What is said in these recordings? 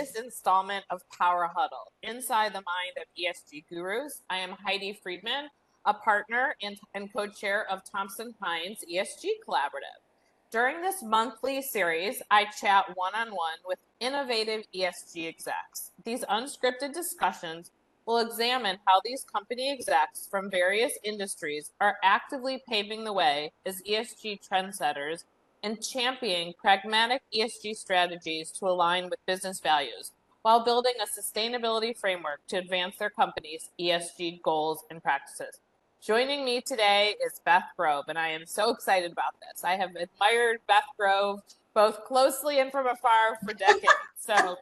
latest installment of Power Huddle, Inside the Mind of ESG Gurus. I am Heidi Friedman, a partner and co-chair of Thompson Hine's ESG Collaborative. During this monthly series, I chat one-on-one with innovative ESG execs. These unscripted discussions will examine how these company execs from various industries are actively paving the way as ESG trendsetters and championing pragmatic ESG strategies to align with business values while building a sustainability framework to advance their company's ESG goals and practices. Joining me today is Beth Grove, and I am so excited about this. I have admired Beth Grove both closely and from afar for decades. So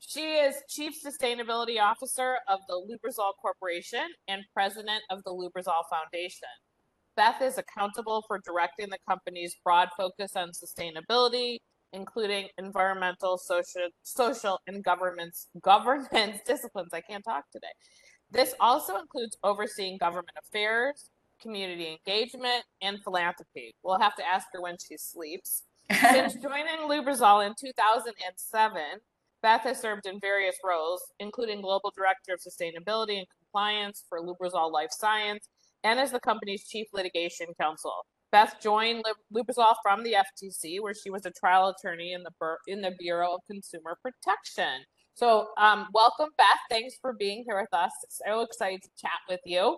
she is Chief Sustainability Officer of the Lubrizol Corporation and President of the Lubrizol Foundation. Beth is accountable for directing the company's broad focus on sustainability, including environmental, social, and governance disciplines. I can't talk today. This also includes overseeing government affairs, community engagement, and philanthropy. We'll have to ask her when she sleeps. Since joining Lubrizol in 2007, Beth has served in various roles, including Global Director of Sustainability and Compliance for Lubrizol Life Science, and as the company's Chief Litigation Counsel. Beth joined Lubrizol from the FTC, where she was a trial attorney in the Bureau of Consumer Protection. So welcome, Beth. Thanks for being here with us. So excited to chat with you.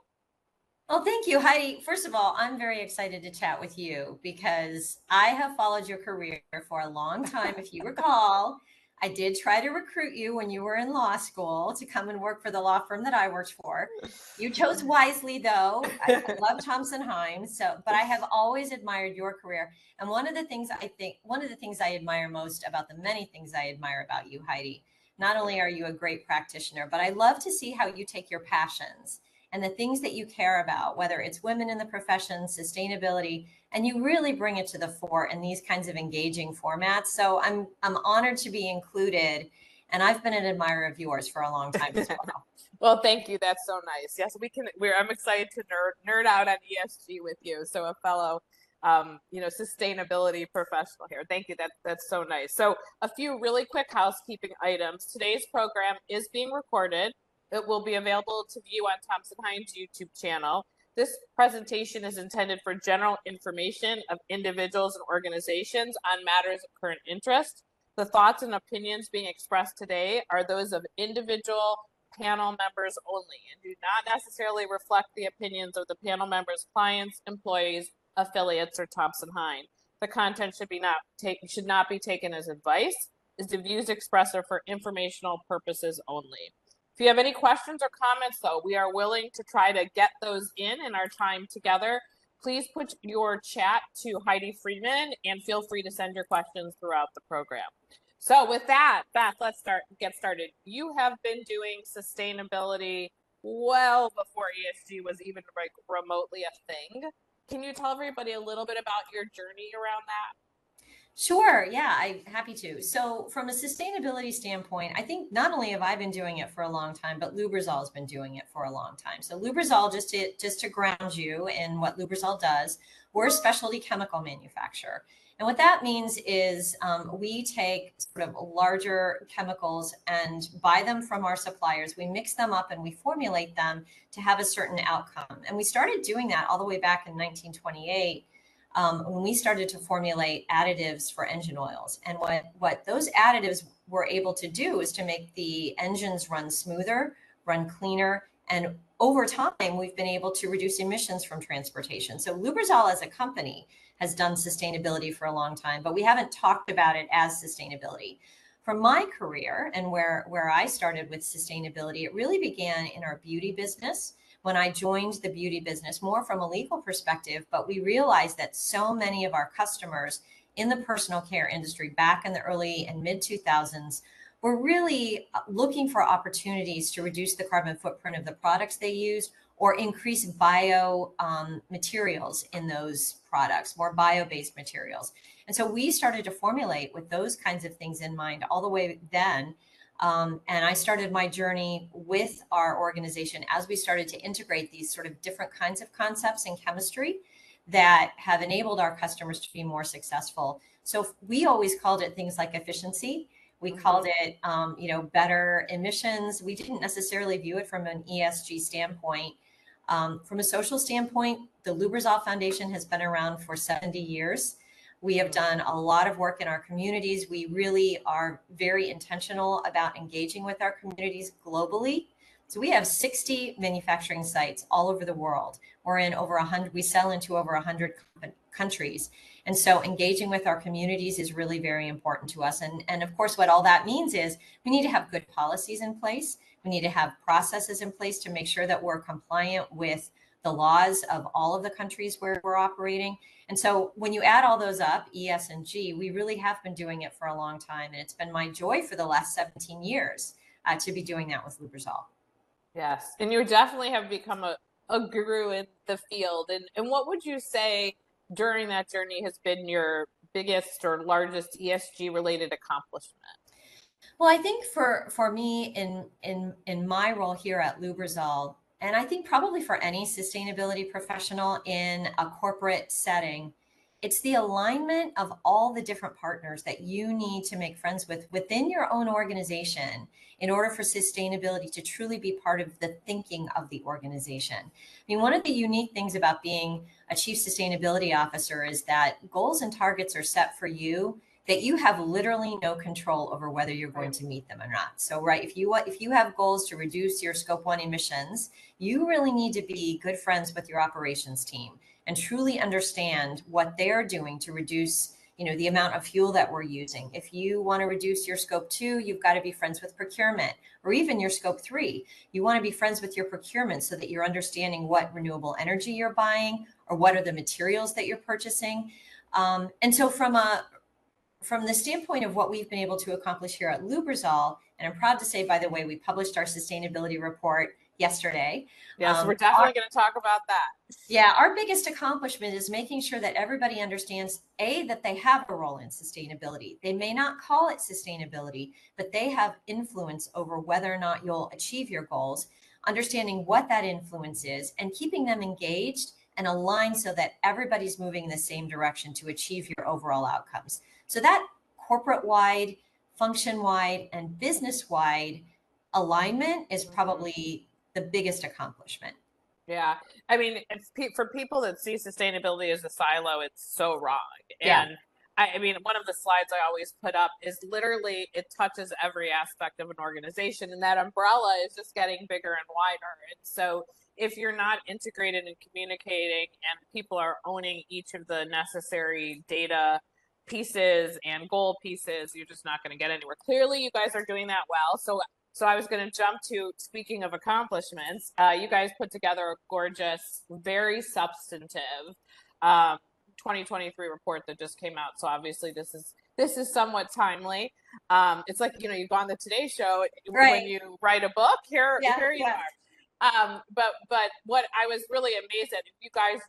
Well, thank you, Heidi. First of all, I'm very excited to chat with you because I have followed your career for a long time. If you recall, I did try to recruit you when you were in law school to come and work for the law firm that I worked for. You chose wisely, though. I love Thompson Hine, but I have always admired your career. And one of the things I admire most about the many things I admire about you, Heidi, not only are you a great practitioner, but I love to see how you take your passions and the things that you care about, whether it's women in the profession, sustainability, and you really bring it to the fore in these kinds of engaging formats. So I'm honored to be included, and I've been an admirer of yours for a long time as well. Well, thank you. That's so nice. Yes, I'm excited to nerd out on ESG with you. So a fellow, sustainability professional here. Thank you. That's so nice. So a few really quick housekeeping items. Today's program is being recorded. It will be available to view on Thompson Hine's YouTube channel. This presentation is intended for general information of individuals and organizations on matters of current interest. The thoughts and opinions being expressed today are those of individual panel members only and do not necessarily reflect the opinions of the panel members' clients, employees, affiliates, or Thompson Hine. The content should not be taken as advice. The views expressed are for informational purposes only. If you have any questions or comments, though, we are willing to try to get those in our time together. Please put your chat to Heidi Friedman and feel free to send your questions throughout the program. So with that, Beth, let's get started. You have been doing sustainability well before ESG was even remotely a thing. Can you tell everybody a little bit about your journey around that? Sure. Yeah, I'm happy to. So from a sustainability standpoint, I think not only have I been doing it for a long time, but Lubrizol has been doing it for a long time. So Lubrizol, just to ground you in what Lubrizol does, we're a specialty chemical manufacturer. And what that means is we take sort of larger chemicals and buy them from our suppliers. We mix them up and we formulate them to have a certain outcome. And we started doing that all the way back in 1928. When we started to formulate additives for engine oils. And what those additives were able to do is to make the engines run smoother, run cleaner, and over time, we've been able to reduce emissions from transportation. So Lubrizol as a company has done sustainability for a long time, but we haven't talked about it as sustainability. From my career and where I started with sustainability, it really began in our beauty business. When I joined the beauty business, more from a legal perspective, but we realized that so many of our customers in the personal care industry back in the early and mid 2000s were really looking for opportunities to reduce the carbon footprint of the products they used or increase bio materials in those products, more bio-based materials. And so we started to formulate with those kinds of things in mind all the way then. And I started my journey with our organization as we started to integrate these sort of different kinds of concepts in chemistry that have enabled our customers to be more successful. So we always called it things like efficiency, We called it, better emissions. We didn't necessarily view it from an ESG standpoint. From a social standpoint, the Lubrizol Foundation has been around for 70 years. We have done a lot of work in our communities. We really are very intentional about engaging with our communities globally. So we have 60 manufacturing sites all over the world. We're in over 100, we sell into over 100 countries. And so engaging with our communities is really very important to us. And of course, what all that means is we need to have good policies in place. We need to have processes in place to make sure that we're compliant with the laws of all of the countries where we're operating. And so when you add all those up, ES and G, we really have been doing it for a long time. And it's been my joy for the last 17 years to be doing that with Lubrizol. Yes. And you definitely have become a guru in the field. And what would you say during that journey has been your biggest or largest ESG related accomplishment? Well, I think for me in my role here at Lubrizol, and I think probably for any sustainability professional in a corporate setting, it's the alignment of all the different partners that you need to make friends with within your own organization in order for sustainability to truly be part of the thinking of the organization. I mean, one of the unique things about being a chief sustainability officer is that goals and targets are set for you that you have literally no control over whether you're going to meet them or not. So, right, if you have goals to reduce your scope 1 emissions, you really need to be good friends with your operations team and truly understand what they're doing to reduce, the amount of fuel that we're using. If you want to reduce your scope 2, you've got to be friends with procurement, or even your scope 3. You want to be friends with your procurement so that you're understanding what renewable energy you're buying or what are the materials that you're purchasing. And so from the standpoint of what we've been able to accomplish here at Lubrizol, and I'm proud to say, by the way, we published our sustainability report yesterday. Yes, we're definitely going to talk about that. Yeah, our biggest accomplishment is making sure that everybody understands, A, that they have a role in sustainability. They may not call it sustainability, but they have influence over whether or not you'll achieve your goals, understanding what that influence is, and keeping them engaged and aligned so that everybody's moving in the same direction to achieve your overall outcomes. So that corporate-wide, function-wide, and business-wide alignment is probably the biggest accomplishment. Yeah. I mean, for people that see sustainability as a silo, it's so wrong. Yeah. And I mean, one of the slides I always put up is literally it touches every aspect of an organization, and that umbrella is just getting bigger and wider. And so if you're not integrated and communicating and people are owning each of the necessary data pieces and goal pieces, you're just not going to get anywhere. Clearly, you guys are doing that well. So I was going to jump to, speaking of accomplishments, you guys put together a gorgeous, very substantive 2023 report that just came out. So obviously this is somewhat timely. It's like, you go on the Today Show, right, when you write a book, here you are. But what I was really amazed at, if you guys,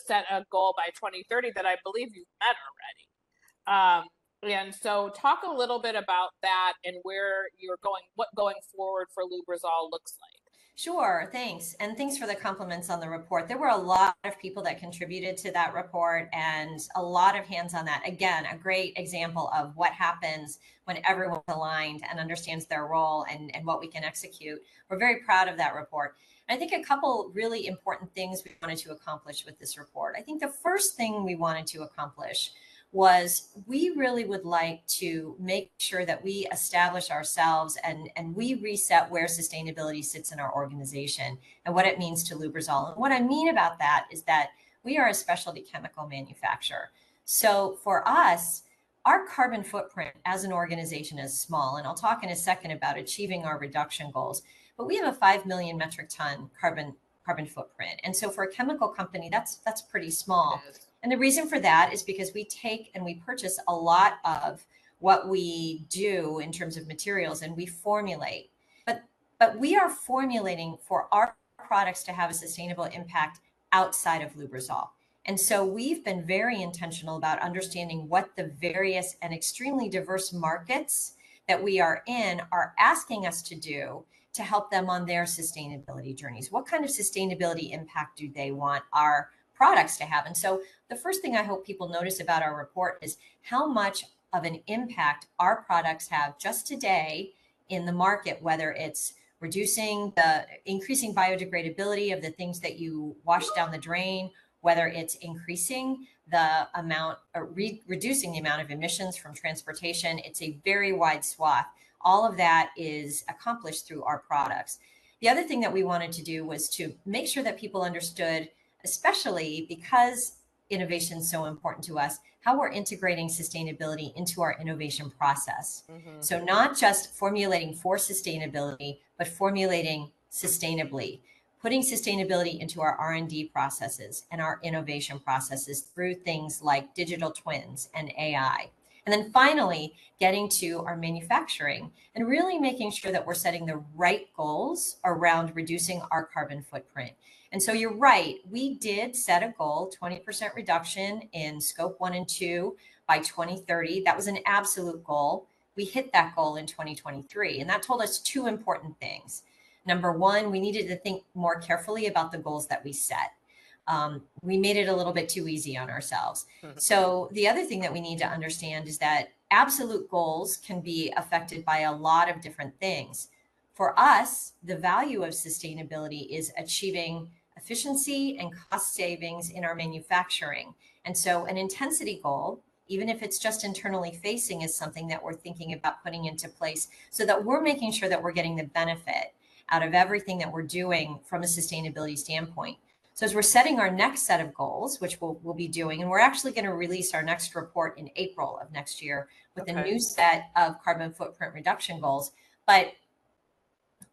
set a goal by 2030 that I believe you've met already. And so talk a little bit about that and where you're going, what going forward for Lubrizol looks like. Sure, thanks. And thanks for the compliments on the report. There were a lot of people that contributed to that report and a lot of hands on that. Again, a great example of what happens when everyone's aligned and understands their role and what we can execute. We're very proud of that report. I think a couple really important things we wanted to accomplish with this report. I think the first thing we wanted to accomplish was we really would like to make sure that we establish ourselves and we reset where sustainability sits in our organization and what it means to Lubrizol. And what I mean about that is that we are a specialty chemical manufacturer. So for us, our carbon footprint as an organization is small, and I'll talk in a second about achieving our reduction goals, but we have a 5 million metric ton carbon footprint. And so for a chemical company, that's pretty small. Yes. And the reason for that is because we take and we purchase a lot of what we do in terms of materials and we formulate. But we are formulating for our products to have a sustainable impact outside of Lubrizol. And so we've been very intentional about understanding what the various and extremely diverse markets that we are in are asking us to do to help them on their sustainability journeys. What kind of sustainability impact do they want our products to have? And so the first thing I hope people notice about our report is how much of an impact our products have just today in the market, whether it's increasing biodegradability of the things that you wash down the drain, whether it's increasing the amount or reducing the amount of emissions from transportation. It's a very wide swath. All of that is accomplished through our products. The other thing that we wanted to do was to make sure that people understood, especially because innovation is so important to us, how we're integrating sustainability into our innovation process. Mm-hmm. So not just formulating for sustainability, but formulating sustainably, putting sustainability into our R&D processes and our innovation processes through things like digital twins and AI. And then finally, getting to our manufacturing and really making sure that we're setting the right goals around reducing our carbon footprint. And so you're right, we did set a goal, 20% reduction in scope 1 and 2 by 2030. That was an absolute goal. We hit that goal in 2023, and that told us two important things. Number one, we needed to think more carefully about the goals that we set. We made it a little bit too easy on ourselves. So the other thing that we need to understand is that absolute goals can be affected by a lot of different things. For us, the value of sustainability is achieving efficiency and cost savings in our manufacturing. And so an intensity goal, even if it's just internally facing, is something that we're thinking about putting into place so that we're making sure that we're getting the benefit out of everything that we're doing from a sustainability standpoint. So as we're setting our next set of goals, which we'll be doing, and we're actually going to release our next report in April of next year with a new set of carbon footprint reduction goals. But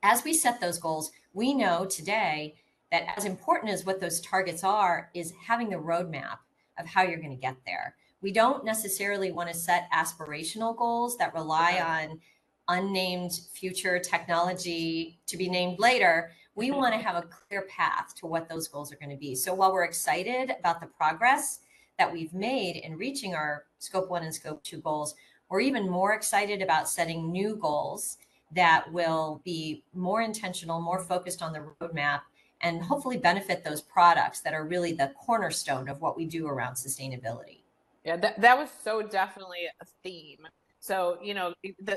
as we set those goals, we know today that as important as what those targets are is having the roadmap of how you're going to get there. We don't necessarily want to set aspirational goals that rely on unnamed future technology to be named later. We want to have a clear path to what those goals are going to be. So while we're excited about the progress that we've made in reaching our scope 1 and scope 2 goals, we're even more excited about setting new goals that will be more intentional, more focused on the roadmap, and hopefully benefit those products that are really the cornerstone of what we do around sustainability. Yeah, that was so definitely a theme. So, you know,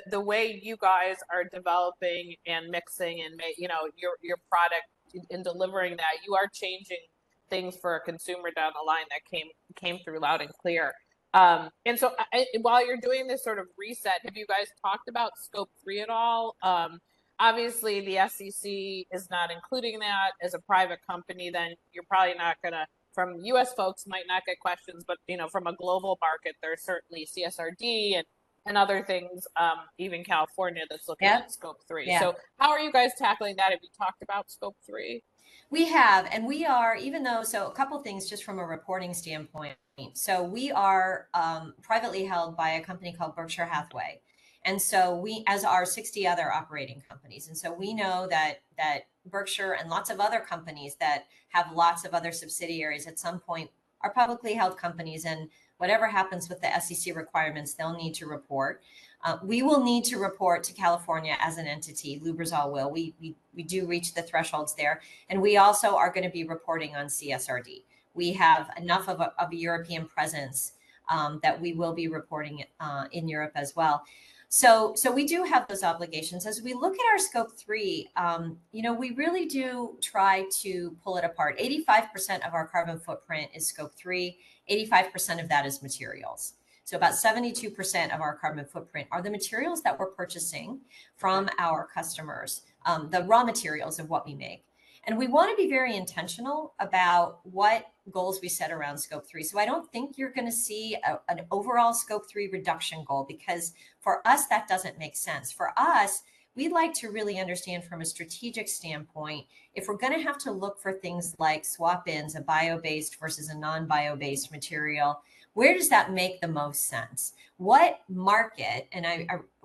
the way you guys are developing and mixing and your product in delivering that, you are changing things for a consumer down the line that came through loud and clear. And so while you're doing this sort of reset, have you guys talked about scope 3 at all? Obviously the SEC is not including that. As a private company, then you're probably not gonna, from US folks might not get questions, but you know, from a global market, there's certainly CSRD and other things, even California that's looking at scope 3. Yeah. So how are you guys tackling that? Have you talked about scope 3? We have, and we are, even though, so a couple things just from a reporting standpoint. So we are privately held by a company called Berkshire Hathaway. And so we, as are 60 other operating companies. And so we know that Berkshire and lots of other companies that have lots of other subsidiaries at some point are publicly held companies, and whatever happens with the SEC requirements, they'll need to report. We will need to report to California as an entity. Lubrizol will. We do reach the thresholds there. And we also are going to be reporting on CSRD. We have enough of a European presence that we will be reporting in Europe as well. So we do have those obligations. As we look at our scope 3, we really do try to pull it apart. 85% of our carbon footprint is scope 3. 85% of that is materials. So about 72% of our carbon footprint are the materials that we're purchasing from our customers, the raw materials of what we make. And we want to be very intentional about what goals we set around scope 3. So I don't think you're going to see an overall scope 3 reduction goal, because for us, that doesn't make sense. For us, we'd like to really understand from a strategic standpoint, if we're going to have to look for things like swap-ins, a bio-based versus a non-bio-based material, where does that make the most sense? What market, and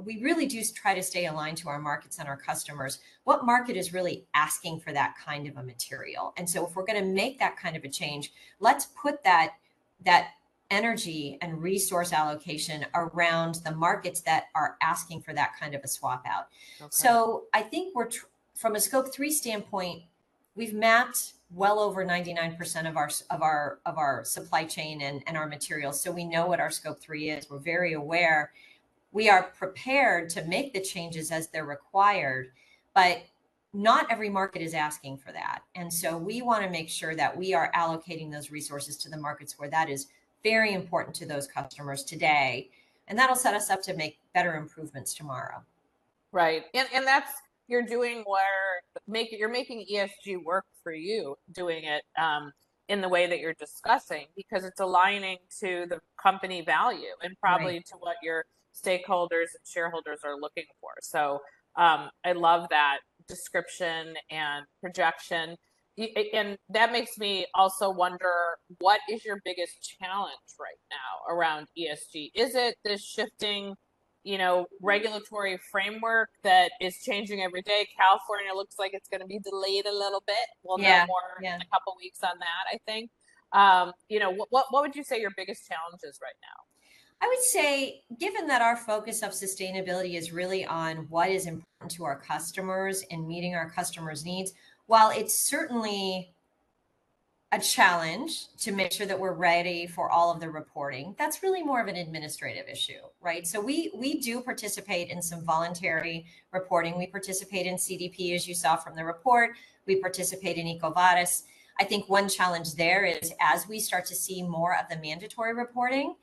we really do try to stay aligned to our markets and our customers, what market is really asking for that kind of a material? And so if we're going to make that kind of a change, let's put that energy and resource allocation around the markets that are asking for that kind of a swap out. Okay. So I think from a scope 3 standpoint, we've mapped well over 99% of our supply chain and our materials. So we know what our scope 3 is. We're very aware. We are prepared to make the changes as they're required, but not every market is asking for that. And so we want to make sure that we are allocating those resources to the markets where that is very important to those customers today. And that'll set us up to make better improvements tomorrow. Right. And that's, you're doing where you're making ESG work for you, doing it in the way that you're discussing, because it's aligning to the company value and probably Right. to what your stakeholders and shareholders are looking for. So I love that description and projection. And that makes me also wonder, what is your biggest challenge right now around ESG? Is it this shifting, regulatory framework that is changing every day? California looks like it's going to be delayed a little bit. We'll know more in a couple weeks on that, I think. What would you say your biggest challenge is right now? I would say, given that our focus of sustainability is really on what is important to our customers and meeting our customers' needs, while it's certainly a challenge to make sure that we're ready for all of the reporting, that's really more of an administrative issue, right? So we do participate in some voluntary reporting. We participate in CDP, as you saw from the report. We participate in EcoVadis. I think one challenge there is, as we start to see more of the mandatory reporting,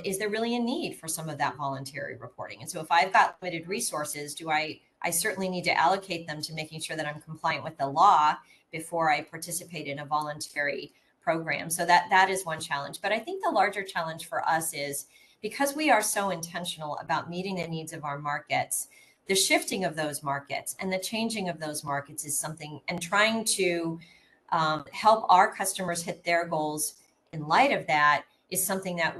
is there really a need for some of that voluntary reporting? And so if I've got limited resources, I certainly need to allocate them to making sure that I'm compliant with the law before I participate in a voluntary program. So that is one challenge. But I think the larger challenge for us is, because we are so intentional about meeting the needs of our markets, the shifting of those markets and the changing of those markets is something, and trying to help our customers hit their goals in light of that is something that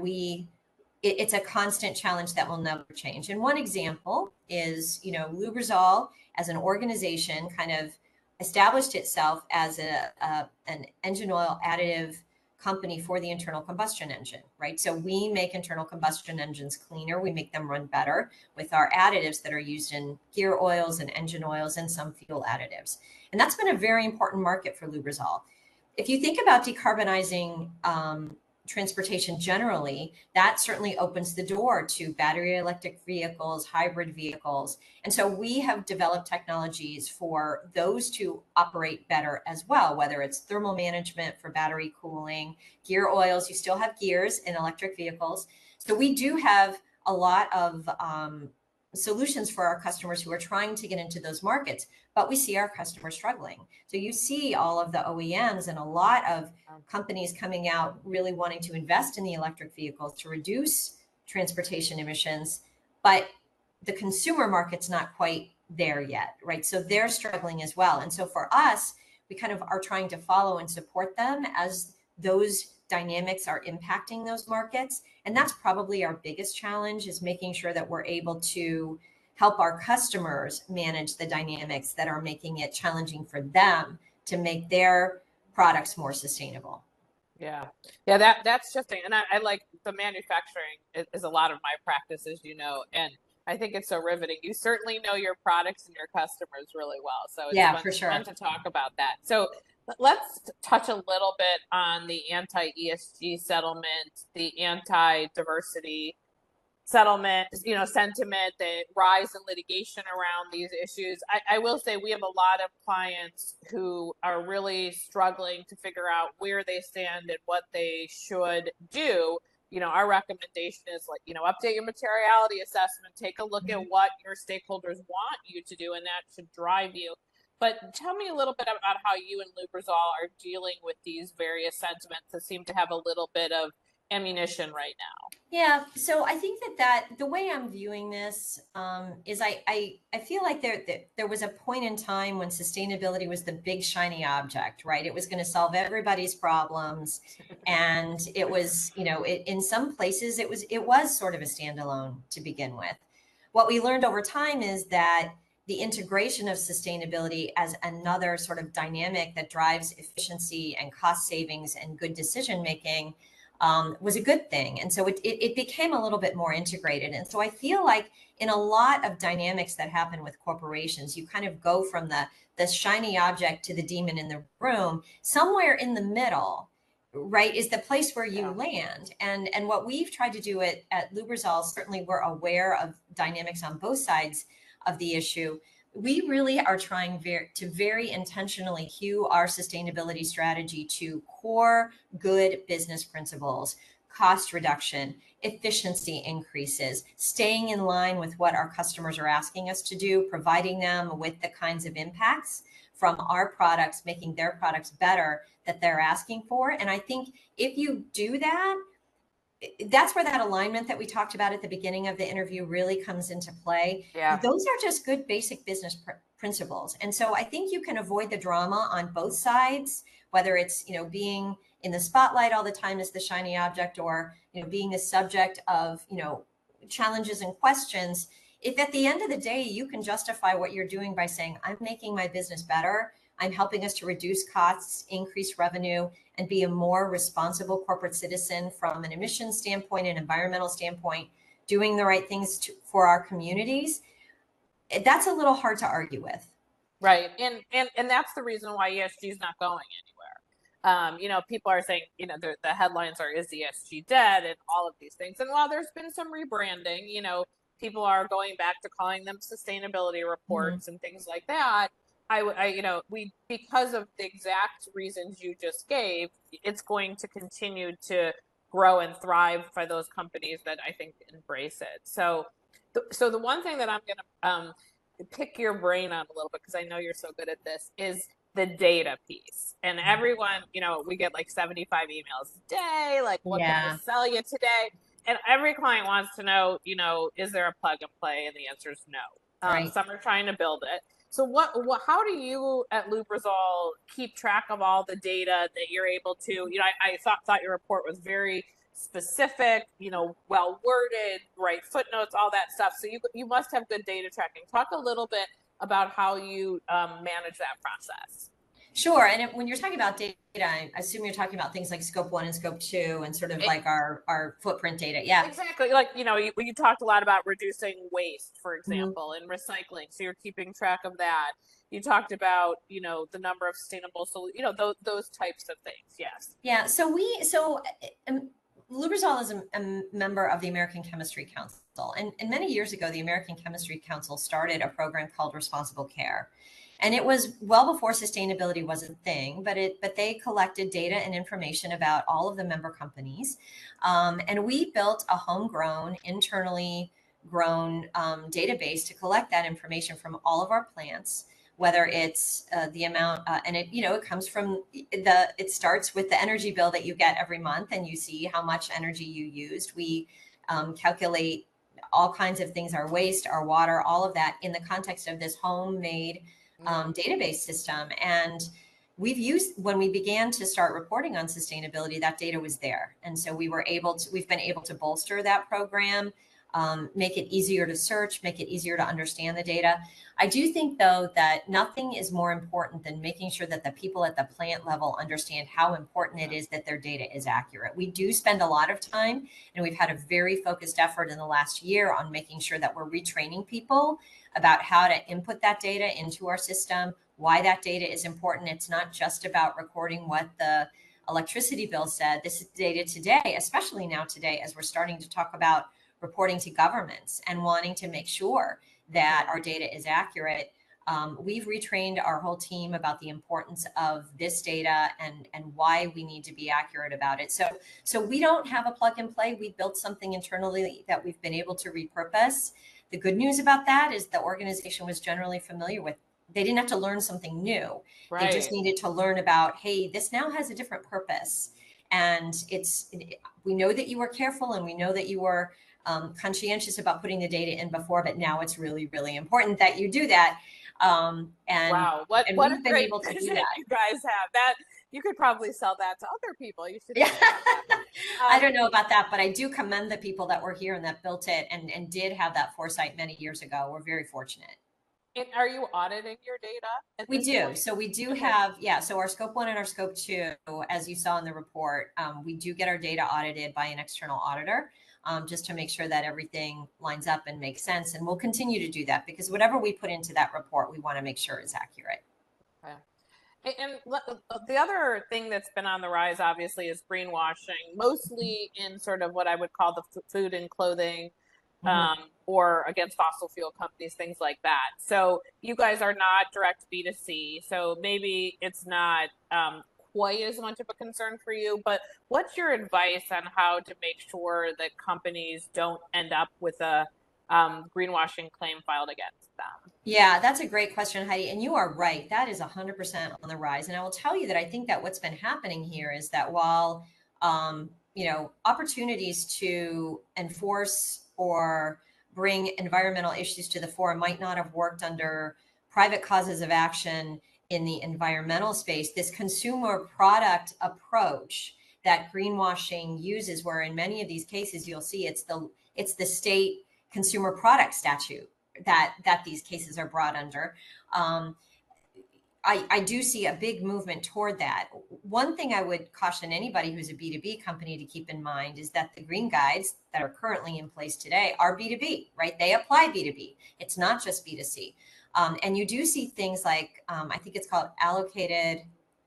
it's a constant challenge that will never change. And one example is, Lubrizol as an organization kind of established itself as an engine oil additive company for the internal combustion engine, right? So we make internal combustion engines cleaner. We make them run better with our additives that are used in gear oils and engine oils and some fuel additives. And that's been a very important market for Lubrizol. If you think about decarbonizing transportation generally, that certainly opens the door to battery electric vehicles, hybrid vehicles. And so we have developed technologies for those to operate better as well, whether it's thermal management for battery cooling, gear oils. You still have gears in electric vehicles. So we do have a lot of solutions for our customers who are trying to get into those markets, but we see our customers struggling. So you see all of the OEMs and a lot of companies coming out really wanting to invest in the electric vehicles to reduce transportation emissions, but the consumer market's not quite there yet, right? So they're struggling as well. And so for us, we kind of are trying to follow and support them as those dynamics are impacting those markets. And that's probably our biggest challenge, is making sure that we're able to help our customers manage the dynamics that are making it challenging for them to make their products more sustainable. Yeah, that's shifting. And I like the manufacturing is a lot of my practice, as you know, and I think it's so riveting. You certainly know your products and your customers really well. So it's fun to talk about that. So let's touch a little bit on the anti-ESG settlement, the anti-diversity settlement, sentiment, the rise in litigation around these issues. I will say we have a lot of clients who are really struggling to figure out where they stand and what they should do. Our recommendation is update your materiality assessment, take a look at what your stakeholders want you to do, and that should drive you. But tell me a little bit about how you and Lubrizol are dealing with these various sentiments that seem to have a little bit of ammunition right now. Yeah, so I think that the way I'm viewing this is I feel like there was a point in time when sustainability was the big shiny object, right? It was going to solve everybody's problems, and it was, in some places it was sort of a standalone to begin with. What we learned over time is that the integration of sustainability as another sort of dynamic that drives efficiency and cost savings and good decision making was a good thing. And so it became a little bit more integrated. And so I feel like in a lot of dynamics that happen with corporations, you kind of go from the shiny object to the demon in the room. Somewhere in the middle, right, is the place where you land. And what we've tried to do at Lubrizol, certainly we're aware of dynamics on both sides of the issue. We really are trying to very intentionally hew our sustainability strategy to core good business principles: cost reduction, efficiency increases, staying in line with what our customers are asking us to do, providing them with the kinds of impacts from our products, making their products better that they're asking for. And I think if you do that, that's where that alignment that we talked about at the beginning of the interview really comes into play. Yeah. Those are just good basic business principles. And so I think you can avoid the drama on both sides, whether it's, being in the spotlight all the time as the shiny object, or, being the subject of, challenges and questions. If at the end of the day, you can justify what you're doing by saying, I'm making my business better, I'm helping us to reduce costs, increase revenue, and be a more responsible corporate citizen from an emissions standpoint, an environmental standpoint, doing the right things for our communities, that's a little hard to argue with. Right. And that's the reason why ESG is not going anywhere. People are saying, the headlines are, is ESG dead, and all of these things. And while there's been some rebranding, people are going back to calling them sustainability reports and things like that. Because of the exact reasons you just gave, it's going to continue to grow and thrive for those companies that I think embrace it. So the one thing that I'm going to pick your brain on a little bit, because I know you're so good at this, is the data piece. And everyone, we get like 75 emails a day, like, what can I sell you today? And every client wants to know, is there a plug and play? And the answer is no. Right. Some are trying to build it. So how do you at Lubrizol keep track of all the data that you're able to, I thought your report was very specific, well worded, right footnotes, all that stuff. So you must have good data tracking. Talk a little bit about how you manage that process. Sure. And when you're talking about data, I assume you're talking about things like scope 1 and scope 2 and sort of like our footprint data. Yeah, exactly. Like, you talked a lot about reducing waste, for example, and recycling. So you're keeping track of that. You talked about, the number of sustainable, those types of things. Yes. Yeah. So Lubrizol is a member of the American Chemistry Council. And many years ago, the American Chemistry Council started a program called Responsible Care. And it was well before sustainability was a thing, but they collected data and information about all of the member companies. And we built a homegrown, internally grown database to collect that information from all of our plants, whether it's the amount, and it comes from it starts with the energy bill that you get every month, and you see how much energy you used. We calculate all kinds of things, our waste, our water, all of that in the context of this homemade database system. And when we began to start reporting on sustainability, that data was there. And so we've been able to bolster that program, make it easier to search, make it easier to understand the data. I do think, though, that nothing is more important than making sure that the people at the plant level understand how important it is that their data is accurate. We do spend a lot of time, and we've had a very focused effort in the last year on making sure that we're retraining people about how to input that data into our system, why that data is important. It's not just about recording what the electricity bill said. This is data today, especially now today, as we're starting to talk about reporting to governments and wanting to make sure that our data is accurate. We've retrained our whole team about the importance of this data and why we need to be accurate about it. So we don't have a plug and play. We built something internally that we've been able to repurpose. The good news about that is the organization was generally familiar with. They didn't have to learn something new. Right. They just needed to learn about, hey, this now has a different purpose. And we know that you were careful, and we know that you were conscientious about putting the data in before, but now it's really, really important that you do that. Wow, what a great vision you guys have. That you could probably sell that to other people. You should. I don't know about that, but I do commend the people that were here and that built it and did have that foresight many years ago. We're very fortunate. And are you auditing your data at We this do. point? So we do Okay. have, yeah. So our scope 1 and our scope 2, as you saw in the report, we do get our data audited by an external auditor, just to make sure that everything lines up and makes sense. And we'll continue to do that because whatever we put into that report, we want to make sure is accurate. Okay. And the other thing that's been on the rise, obviously, is greenwashing, mostly in sort of what I would call the food and clothing, Mhm. or against fossil fuel companies, things like that. So you guys are not direct B2C, so maybe it's not quite as much of a concern for you. But what's your advice on how to make sure that companies don't end up with a greenwashing claim filed against them? Yeah, that's a great question, Heidi. And you are right. That is 100% on the rise. And I will tell you that I think that what's been happening here is that while, opportunities to enforce or bring environmental issues to the fore might not have worked under private causes of action in the environmental space, this consumer product approach that greenwashing uses, where in many of these cases you'll see it's the state consumer product statute that these cases are brought under. Um, I do see a big movement toward that. One thing I would caution anybody who's a B2B company to keep in mind is that the green guides that are currently in place today are B2B, right? They apply B2B. It's not just B2C. And you do see things like, I think it's called allocated,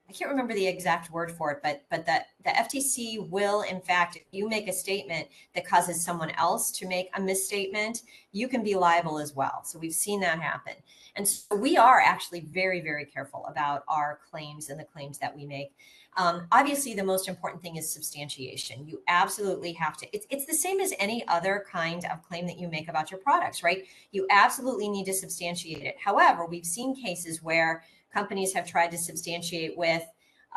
I can't remember the exact word for it, but the FTC will, in fact, if you make a statement that causes someone else to make a misstatement, you can be liable as well. So we've seen that happen. And so we are actually very, very careful about our claims and the claims that we make. Obviously, the most important thing is substantiation. You absolutely have to, it's the same as any other kind of claim that you make about your products, right? You absolutely need to substantiate it. However, we've seen cases where companies have tried to substantiate with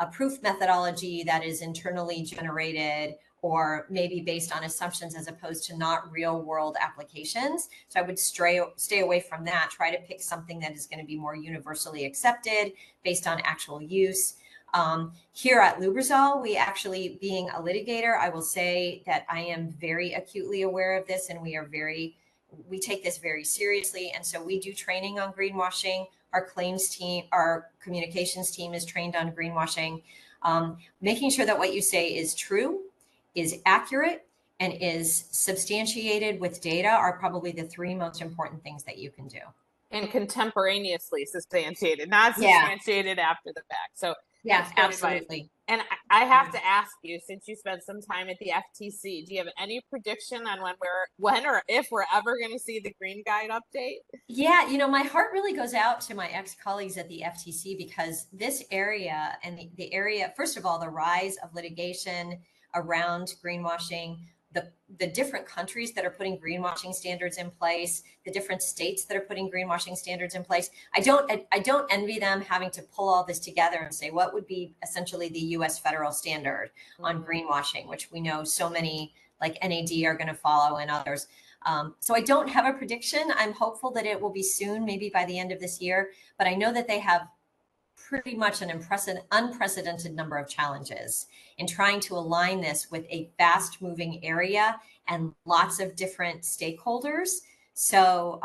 a proof methodology that is internally generated or maybe based on assumptions as opposed to not real world applications. So I would stay away from that. Try to pick something that is going to be more universally accepted based on actual use. Here at Lubrizol, we actually, being a litigator, I will say that I am very acutely aware of this, and we take this very seriously. And so we do training on greenwashing. Our claims team, our communications team is trained on greenwashing. Making sure that what you say is true, is accurate, and is substantiated with data are probably the three most important things that you can do. And contemporaneously substantiated, not Yeah. substantiated after the fact. So Yeah, that's great advice. absolutely. And I have to ask you, since you spent some time at the FTC, do you have any prediction on when or if we're ever going to see the Green Guide update? Yeah, my heart really goes out to my ex-colleagues at the FTC because this area and the area, first of all, the rise of litigation around greenwashing, the different countries that are putting greenwashing standards in place, the different states that are putting greenwashing standards in place. I don't envy them having to pull all this together and say what would be essentially the US federal standard on greenwashing, which we know so many like NAD are going to follow and others. So I don't have a prediction. I'm hopeful that it will be soon, maybe by the end of this year. But I know that they have pretty much an unprecedented number of challenges in trying to align this with a fast moving area and lots of different stakeholders. So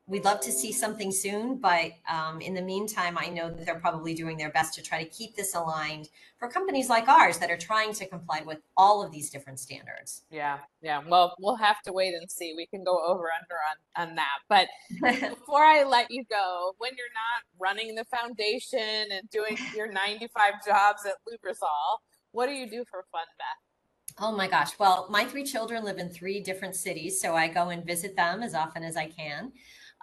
we'd love to see something soon, but in the meantime, I know that they're probably doing their best to try to keep this aligned for companies like ours that are trying to comply with all of these different standards. Yeah, yeah. Well, we'll have to wait and see. We can go over under on that. But before I let you go, when you're not running the foundation and doing your 95 jobs at Lubrizol, what do you do for fun, Beth? Oh my gosh. Well, my three children live in three different cities, so I go and visit them as often as I can.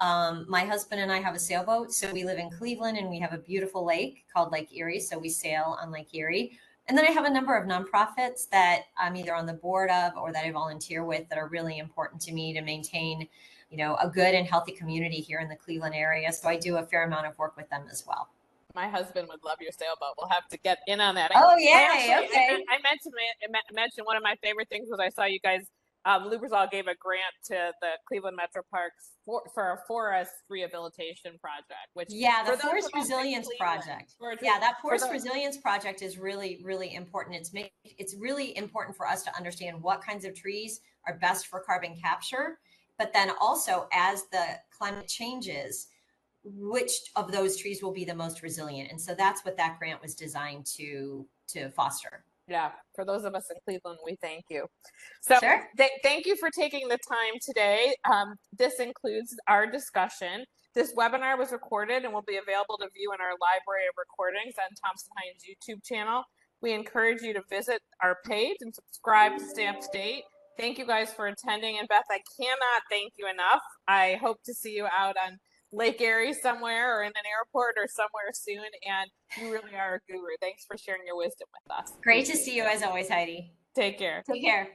My husband and I have a sailboat, so we live in Cleveland and we have a beautiful lake called Lake Erie, so we sail on Lake Erie. And then I have a number of nonprofits that I'm either on the board of or that I volunteer with that are really important to me to maintain, a good and healthy community here in the Cleveland area. So I do a fair amount of work with them as well. My husband would love your sailboat. We'll have to get in on that. Oh, I yay. actually, Okay. I mentioned one of my favorite things was I saw you guys, Lubrizol gave a grant to the Cleveland Metro Parks for a forest rehabilitation project, which Yeah, the for those Forest of us in Resilience Cleveland, Project. for, Yeah, that for Forest the, Resilience Project is really, really important. It's really important for us to understand what kinds of trees are best for carbon capture, but then also as the climate changes, which of those trees will be the most resilient. And so that's what that grant was designed to foster. Yeah, for those of us in Cleveland, we thank you. So Sure. Thank you for taking the time today. This includes our discussion. This webinar was recorded and will be available to view in our library of recordings on Thompson Hine's YouTube channel. We encourage you to visit our page and subscribe to stay up to date. Thank you guys for attending. And Beth, I cannot thank you enough. I hope to see you out on Lake Erie somewhere or in an airport or somewhere soon. And you really are a guru. Thanks for sharing your wisdom with us. Great to see you as always, Heidi. Take care. Take care.